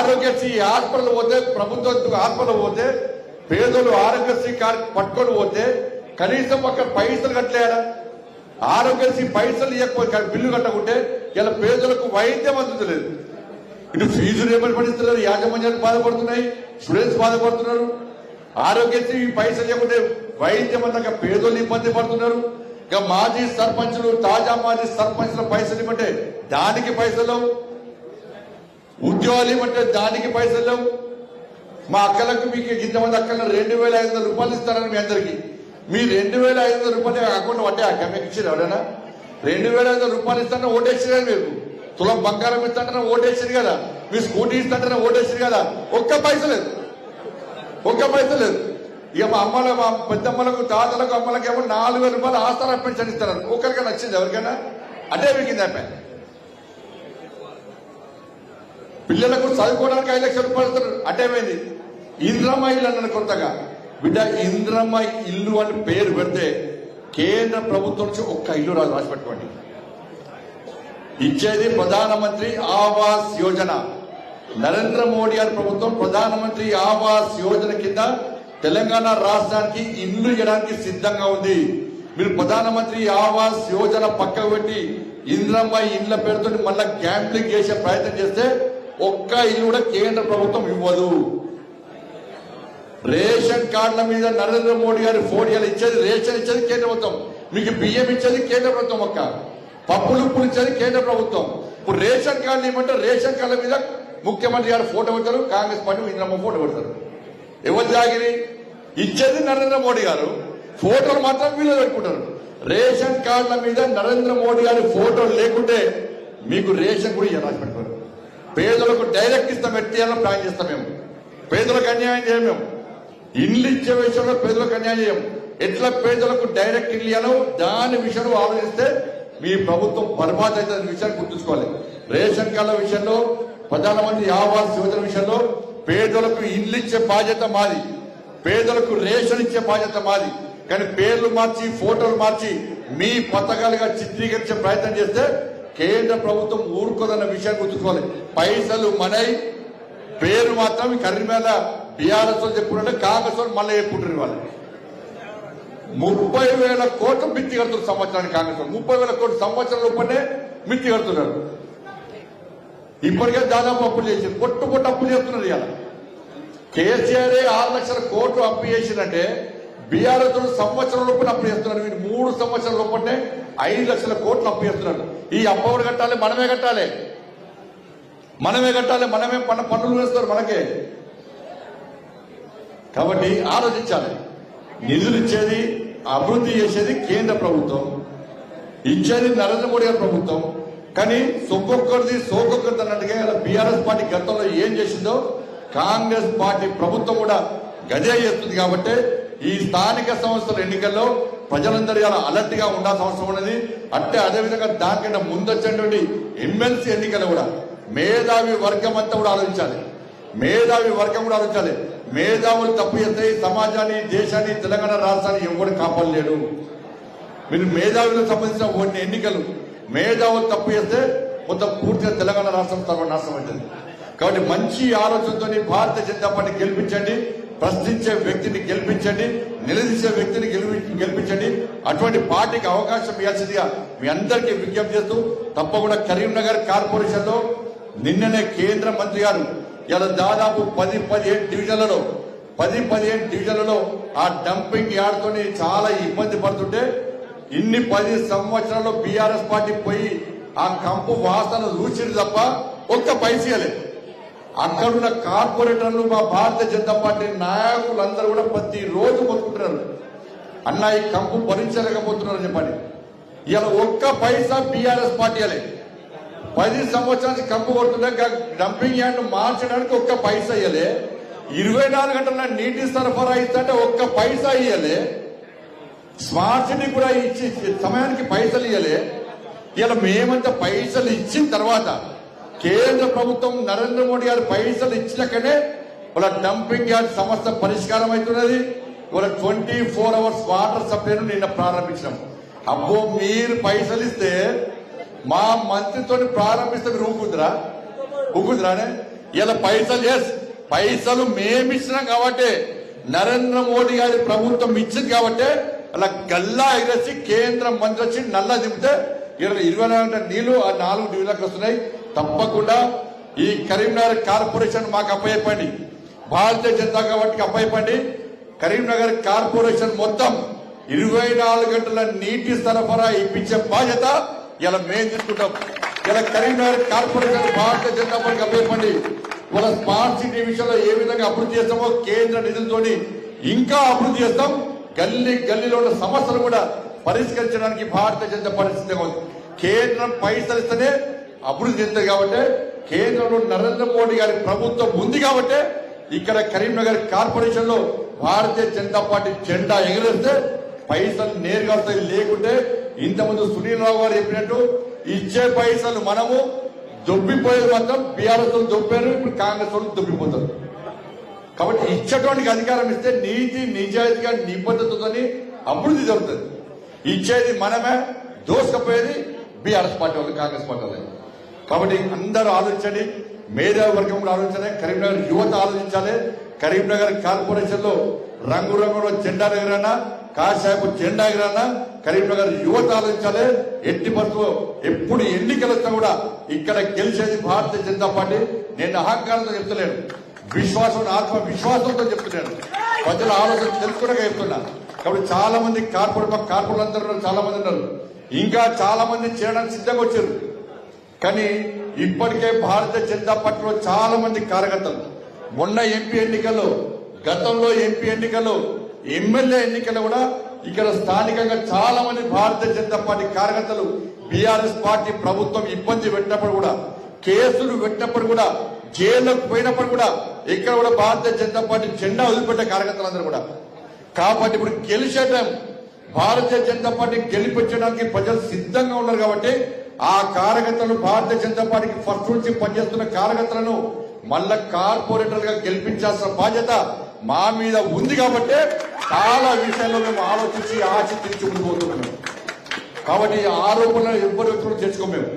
Aarogyasri hospital పోతే ప్రభుత్వ hospital పోతే పేదలు ఆరోగ్యశ్రీ కార్డు పట్టుకొని పోతే కనీసం అక్కడ పైసలు కట్టలేడా? ఆరోగ్యశ్రీ పైసలు ఇవ్వకపోతే బిల్లు కట్టకుంటే ఇలా పేదలకు వైద్యం అందుతలేదు. ఇటు ఫీజులు ఏమని పడిస్తున్నారు, యాజమాన్యాలు బాధపడుతున్నాయి, స్టూడెంట్స్ బాధపడుతున్నారు. ఆరోగ్యశ్రీ పైసలు ఇవ్వకుంటే వైద్యం అన్నాక పేదలు ఇబ్బంది పడుతున్నారు. ఇక మాజీ సర్పంచులు, తాజా మాజీ సర్పంచుల పైసలు ఇవ్వమంటే దానికి పైసలు, ఉద్యోగాలు ఇవ్వమంటే దానికి పైసలు. మా అక్కలకు మీకు ఇంతమంది అక్కల 2,500 రూపాయలు ఇస్తారని మీ అందరికి. మీ 2,500 రూపాయలు అకౌంట్ పట్టే అక్క మీకు ఇచ్చారు ఎవరైనా? 2,500 రూపాయలు ఇస్తారని ఓటేసారు కదా, మీరు తులం బంగారం ఇస్తాంటే ఓటేసారు కదా, మీ స్కూటీ ఇస్తాంటే ఓటేసారు కదా. ఒక్క పైస లేదు, ఒక్క పైస లేదు. ఇక మా అమ్మల, మా పెద్దమ్మలకు, తాతలకు, అమ్మలకు ఏమో 4,000 రూపాయలు ఆస్తారా పెన్షన్ ఇస్తారు. ఒక్కరికైనా వచ్చింది ఎవరికైనా? అంటే మీకు అబ్బాయి పిల్లలకు చదువుకోవడానికి 5 లక్షల రూపాయలు ఇస్తారు. అంటే ఏమైంది? ఇంద్రమ్మ ఇల్లు అన్నాడు కొత్తగా. బిడ్డ ఇంద్రమ్మ ఇల్లు అని పేరు పెడితే కేంద్ర ప్రభుత్వం నుంచి ఒక్క ఇల్లు రాదు, రాసి పెట్టుకోండి. ఇచ్చేది ప్రధానమంత్రి ఆవాస్ యోజన. నరేంద్ర మోడీ గారి ప్రభుత్వం ప్రధానమంత్రి ఆవాస్ యోజన కింద తెలంగాణ రాష్ట్రానికి ఇల్లు ఇవ్వడానికి సిద్ధంగా ఉంది. మీరు ప్రధానమంత్రి ఆవాస్ యోజన పక్కకు పెట్టి ఇంద్రమ్మ ఇళ్ల పేరుతో మళ్ళా గ్యాంప్లింగ్ చేసే ప్రయత్నం చేస్తే ఒక్క ఇల్లు కూడా కేంద్ర ప్రభుత్వం ఇవ్వదు. రేషన్ కార్డుల మీద నరేంద్ర మోడీ గారి ఫోటోలు ఇచ్చేది, రేషన్ ఇచ్చేది కేంద్ర ప్రభుత్వం, మీకు బియ్యం ఇచ్చేది కేంద్ర ప్రభుత్వం, ఒక్క పప్పులు ఉప్పులు ఇచ్చేది కేంద్ర ప్రభుత్వం. ఇప్పుడు రేషన్ కార్డులు ఇవ్వమంటే రేషన్ కార్డుల మీద ముఖ్యమంత్రి గారు ఫోటో పెడతారు, కాంగ్రెస్ పార్టీ ఇంద్రమ్మ ఫోటో పెడతారు. ఎవరు జాగిరి? ఇచ్చేది నరేంద్ర మోడీ గారు, ఫోటోలు మాత్రం వీళ్ళు పెట్టుకుంటారు. రేషన్ కార్డుల మీద నరేంద్ర మోడీ గారి ఫోటోలు లేకుంటే మీకు రేషన్ కూడా రాసి పెట్టుకోరు. పేదలకు డైరెక్ట్ ఇస్తాం, ఎట్టియాలని ప్లాన్ చేస్తాం. మేము పేదలకు అన్యాయం చేయం. మేము ఇల్లు ఇచ్చే విషయంలో పేదలకు అన్యాయం చేయం. ఎట్లా పేదలకు డైరెక్ట్ ఇల్లు ఇవ్వాలో దాని విషయంలో ఆలోచిస్తే మీ ప్రభుత్వం బర్బాద్ అయితే విషయాన్ని గుర్తుంచుకోవాలి. రేషన్ కార్డుల విషయంలో, ప్రధానమంత్రి ఆవాస్ యోజన విషయంలో పేదలకు ఇల్లు ఇచ్చే బాధ్యత మాది, పేదలకు రేషన్ ఇచ్చే బాధ్యత మాది. కానీ పేర్లు మార్చి, ఫోటోలు మార్చి మీ పథకాలుగా చిత్రీకరించే ప్రయత్నం చేస్తే కేంద్ర ప్రభుత్వం ఊరుకోదన్న విషయాన్ని గుర్తుంచుకోవాలి. పైసలు మనై, పేరు మాత్రం కర్రీమేళ బీఆర్ఎస్ వాళ్ళు చెప్పుకుంటే కాంగ్రెస్ వాళ్ళు మళ్ళీ చెప్పుకుంటారు. వాళ్ళు 30,000 కోట్లు మిత్తి కడుతున్నారు సంవత్సరానికి. కాంగ్రెస్ 30,000 కోట్లు సంవత్సరం లోపలనే మిత్తి కడుతున్నారు. ఇప్పటికే దాదాపు అప్పులు చేసి పొట్టు అప్పులు చేస్తున్నారు. ఇలా కేసీఆర్ 6 లక్షల కోట్లు అప్పు చేసిందంటే బీఆర్ఎస్ సంవత్సరం లోపల అప్పు చేస్తున్నారు. మీరు 3 సంవత్సరాల లోపలనే 5 లక్షల కోట్లు అప్పు చేస్తున్నారు. ఈ అప్పు ఎవరు కట్టాలి? మనమే కట్టాలి, మనమే కట్టాలి, మనమే పన్నులు వేస్తారు మనకే. కాబట్టి ఆలోచించాలి. నిధులు ఇచ్చేది, అభివృద్ధి చేసేది కేంద్ర ప్రభుత్వం, ఇచ్చేది నరేంద్ర మోడీ గారి ప్రభుత్వం. కానీ సొక్కొక్కరిది సోకొక్కరిది అన్నట్టుగా బీఆర్ఎస్ పార్టీ గతంలో ఏం చేసిందో కాంగ్రెస్ పార్టీ ప్రభుత్వం కూడా గదే చేస్తుంది. కాబట్టి ఈ స్థానిక సంస్థల ఎన్నికల్లో ప్రజలందరూ అలర్ట్ గా ఉండాల్సిన అవసరం ఉన్నది. అంటే అదేవిధంగా దానికంటే ముందొచ్చేటువంటి ఎమ్మెల్సీ ఎన్నికలు కూడా మేధావి వర్గం అంతా కూడా ఆలోచించాలి. మేధావి వర్గం కూడా ఆలోచించాలి. మేధావులు తప్పు చేస్తే సమాజాన్ని, దేశాన్ని, తెలంగాణ రాష్ట్రాన్ని ఎవరు కాపాడలేడు. మీరు మేధావులకు సంబంధించిన కొన్ని ఎన్నికలు మేధావులు తప్పు చేస్తే మొత్తం పూర్తిగా తెలంగాణ రాష్ట్రం సర్వనాశనం అవుతుంది. కాబట్టి మంచి ఆలోచనతో భారతీయ జనతా పార్టీ గెలిపించండి, ప్రశ్నించే వ్యక్తిని గెలిపించండి, నిలదీసే వ్యక్తిని గెలిపించండి. అటువంటి పార్టీకి అవకాశం ఇవ్వాల్సిందిగా మీ అందరికీ విజ్ఞప్తి చేస్తూ, తప్పకుండా కరీంనగర్ కార్పొరేషన్ లో నిన్ననే కేంద్ర మంత్రి గారు ఇలా దాదాపు 10-15 డివిజన్లలో ఆ డంపింగ్ యార్డ్తో చాలా ఇబ్బంది పడుతుంటే ఇన్ని 10 సంవత్సరాల్లో బీఆర్ఎస్ పార్టీ పోయి ఆ కంపు వాసన చూసింది తప్ప ఒక్క పైసలే. అక్కడున్న కార్పొరేటర్లు, మా భారతీయ జనతా పార్టీ నాయకులందరూ కూడా ప్రతిరోజు మొత్తుకుంటున్నారు, అన్న ఈ కంపు భరించలేకపోతున్నారు చెప్పండి. ఇలా ఒక్క పైసా బీఆర్ఎస్ పార్టీ అలే. 10 సంవత్సరానికి కంపు కొడుతుంటే డంపింగ్ యార్డ్ మార్చడానికి ఒక్క పైసా ఇయ్యలే. 24 గంటల నీటి సరఫరా ఇస్తుంటే ఒక్క పైసా ఇయ్యలే. స్మార్ట్ సిటీ కూడా ఇచ్చి సమయానికి పైసలు ఇయ్యలే. ఇలా మేమంతా పైసలు ఇచ్చిన తర్వాత కేంద్ర ప్రభుత్వం నరేంద్ర మోడీ గారు పైసలు ఇచ్చినాకనే వాళ్ళ డంపింగ్ యార్డ్ సమస్య పరిష్కారం అవుతున్నది. వాళ్ళ 24 అవర్స్ వాటర్ సప్లైను నిన్న ప్రారంభించాం. అబ్బో, మీరు పైసలు ఇస్తే మా మంత్రితో ప్రారంభిస్తే మీరు ఊగుద్దురానే? ఇలా పైసలు మేమిచ్చినాం కాబట్టి నరేంద్ర మోడీ గారి ప్రభుత్వం ఇచ్చింది కాబట్టి అలా గల్లా ఎగరేసి కేంద్ర మంత్రి వచ్చి నల్లా దింపితే 24 గంటల నీళ్లు ఆ 4 డివిజన్లకు వస్తున్నాయి. తప్పకుండా ఈ కరీంనగర్ కార్పొరేషన్ మాకు అప్పయ్యపండి, భారతీయ జనతా పార్టీకి అప్పయ్యపండి. కరీంనగర్ కార్పొరేషన్ మొత్తం 24 గంటల నీటి సరఫరా ఇప్పించే బాధ్యత ఇలా మేము తీసుకుంటాం. ఇలా కరీంనగర్ కార్పొరేషన్ భారతీయ జనతా పార్టీకి అప్పయ్యపండి. వాళ్ళ స్మార్ట్ సిటీ విషయంలో ఏ విధంగా అభివృద్ధి చేస్తామో కేంద్ర నిధులతోని ఇంకా అభివృద్ధి చేస్తాం. గల్లీలో ఉన్న సమస్యలు కూడా పరిష్కరించడానికి భారతీయ జనతా పార్టీ సిద్ధంగా ఉంది. కేంద్రం పైసలు ఇస్తేనే అభివృద్ధి చెందుతుంది కాబట్టి, కేంద్రంలో నరేంద్ర మోడీ గారి ప్రభుత్వం ఉంది కాబట్టి ఇక్కడ కరీంనగర్ కార్పొరేషన్ లో భారతీయ జనతా పార్టీ జెండా ఎగరేస్తే పైసలు నేరుగా వస్తాయి. లేకుంటే ఇంతకుముందు సునీల్ రావు గారు చెప్పినట్టు ఇచ్చే పైసలు మనము దొబ్బిపోయేది మాత్రం బీఆర్ఎస్ వాళ్ళు దొబ్బారు, ఇప్పుడు కాంగ్రెస్ వాళ్ళు దొబ్బిపోతారు. కాబట్టి ఇచ్చేటువంటి అధికారం ఇస్తే నీతి నిజాయితీగా నిబద్ధతతోని అభివృద్ధి జరుగుతుంది. ఇచ్చేది మనమే, దోసుకపోయేది బీఆర్ఎస్ పార్టీ వాళ్ళు, కాంగ్రెస్ పార్టీ వాళ్ళు. కాబట్టి అందరూ ఆలోచించండి, మేధావి వర్గంలో ఆలోచించాలి, కరీంనగర్ యువత ఆలోచించాలి. కరీంనగర్ కార్పొరేషన్ లో రంగురంగుల జెండా ఎగరన్నా, కాషాయపు జెండా ఎగరన్నా కరీంనగర్ యువత ఆలోచించాలి. ఎట్టి పరిస్థితుల్లో ఎప్పుడు ఎన్నికలు వచ్చినా కూడా ఇక్కడ గెలిచేది భారతీయ జనతా పార్టీ. నేను అహంకారంతో చెప్తలేను, ఆత్మవిశ్వాసంతో చెప్తున్నాను. ప్రజల ఆలోచన తెలుసుకున్నాక చెప్తున్నా. కాబట్టి చాలా మంది కార్పొరేట్ అందరూ చాలా మంది ఉన్నారు, ఇంకా చాలా మంది చేయడానికి సిద్ధంగా వచ్చారు. కానీ ఇప్పటికే భారతీయ జనతా పార్టీలో చాలా మంది కార్యకర్తలు మొన్న ఎంపీ ఎన్నికల్లో, గతంలో ఎంపీ ఎన్నికల్లో, ఎమ్మెల్యే ఎన్నికల్లో కూడా ఇక్కడ స్థానికంగా చాలా మంది భారతీయ జనతా పార్టీ కార్యకర్తలు బీఆర్ఎస్ పార్టీ ప్రభుత్వం ఇబ్బంది పెట్టినప్పుడు కూడా, కేసులు పెట్టినప్పుడు కూడా, జైల్లోకి పోయినప్పుడు కూడా ఇక్కడ కూడా భారతీయ జనతా పార్టీ జెండా వదిలిపెట్టే కార్యకర్తలందరూ కూడా. కాబట్టి ఇప్పుడు గెలిచేయడం, భారతీయ జనతా పార్టీ గెలిపించడానికి ప్రజలు సిద్ధంగా ఉన్నారు. కాబట్టి ఆ కార్యకర్తలు భారతీయ జనతా పార్టీకి ఫస్ట్ నుంచి పనిచేస్తున్న కార్యకర్తలను మళ్ళా కార్పొరేటర్ గా గెలిపించాల్సిన బాధ్యత మా మీద ఉంది. కాబట్టి చాలా విషయాల్లో మేము ఆలోచించి ఆచితీర్చి ఉండిపోతున్నాం. కాబట్టి ఆరోపణలు ఎవ్వరు చేసుకోము. మేము